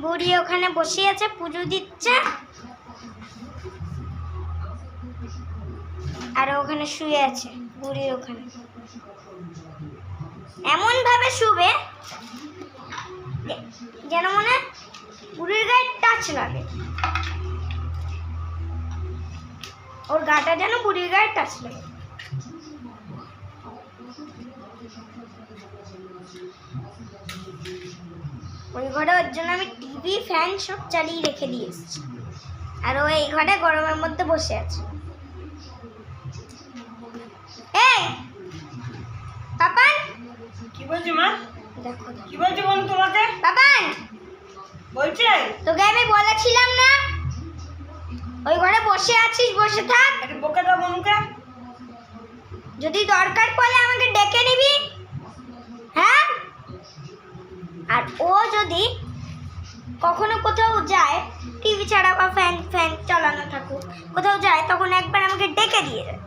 বুড়ি ওখানে বসে আছে, পুজো দিচ্ছে, আর ওখানে শুয়ে আছে। বুড়ি ওখানে এমন ভাবে শুবে যেন মনে বুড়ির গায়ে টাচ লাগে, ওর গাটা যেন বুড়ির গায়ে টাচ লাগে। ওই ঘরে ওর জন্য আমি টিভি ফ্যান সব চালিয়ে রেখে দিয়ে এসেছি, আর ও এই ঘরে গরমের মধ্যে বসে আছে। এই পাপান, কি বলছি মা? দেখো কি বলছি বল তোমাকে? পাপান বলছে তোকে আমি বলেছিলাম না ওই ঘরে বসে আছিস, বসে থাক। একটু বকে দাও মনুকে। যদি দরকার পড়ে আমাকে ডেকে নিবি, হ্যাঁ? আর ও যদি কখনো কোথাও যায়, টিভি ছাড়া বা ফ্যান ফ্যান চালানো থাকুক, কোথাও যায়, তখন একবার আমাকে ডেকে দিয়ে যায়।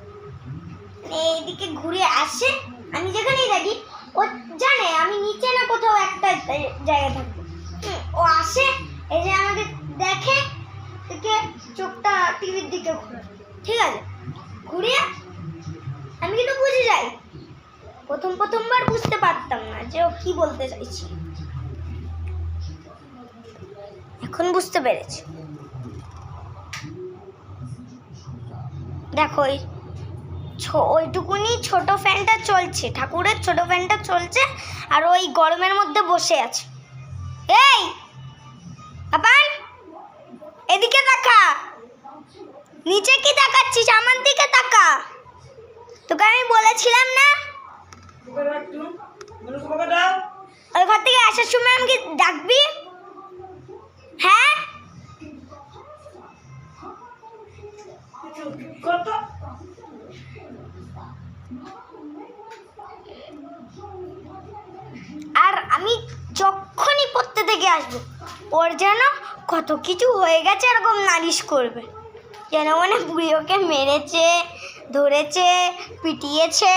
এইদিকে ঘুরে আসে, আমি যেখানেই থাকি ও জানে আমি নিচে না কোথাও একটা জায়গায় থাকবো। ও আসে, এই যে আমাকে দেখে, দেখে চোখটা টিভির দিকে ঘুরে, ঠিক আছে, ঘুরিয়ে আমি কিন্তু বুঝে যাই। প্রথমবার বুঝতে পারতাম না যে ও কি বলতে চাইছে, এখন বুঝতে পেরেছি। দেখো ওইটুকুনি ছোট ফ্যানটা চলছে, ঠাকুরের ছোট ফ্যানটা চলছে, আর ওই গরমের মধ্যে বসে আছে। এই আবার এদিকে তাকা, নিচে কি তাকাচ্ছিস? আমার দিকে তাকা, তোকে আমি বলেছিলাম না ওই ঘর থেকে আসার সময় আমাকে ডাকবি, হ্যাঁ? আর আমি যখনই পড়তে থেকে আসবো, ওর যেন কত কিছু হয়ে গেছে এরকম নালিশ করবে, যেন মানে বুড়ি ওকে মেরেছে, ধরেছে, পিটিয়েছে,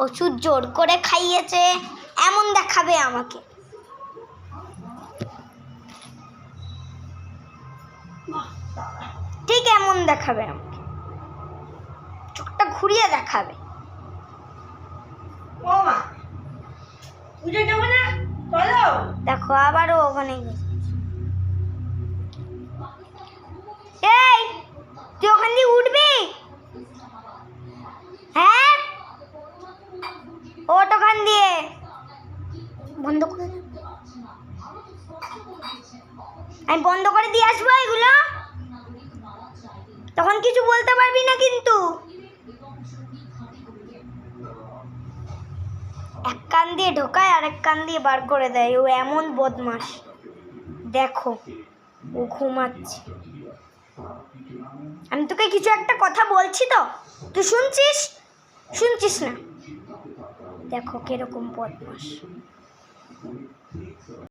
ওষুধ জোর করে খাইয়েছে, এমন দেখাবে আমাকে। ঠিক এমন দেখাবে আমাকে, চোখটা ঘুরিয়ে দেখাবে। দেখো আবারও ওখানে গেছে। এই তুই ওখান দিয়ে উঠবি, হ্যাঁ? ওঠ ওখান দিয়ে, বন্ধ করে, আমি বন্ধ করে দিয়ে আসবো এগুলো, তখন কিছু বলতে পারবি না কিন্তু। এক কান দিয়ে ঢোকায় আর এক কান দিয়ে বার করে দেয়, ও এমন বদমাশ। দেখো ও ঘুমাচ্ছে, আমি তোকে কিছু একটা কথা বলছি তো, তুই শুনছিস না? দেখো কিরকম বদমাশ।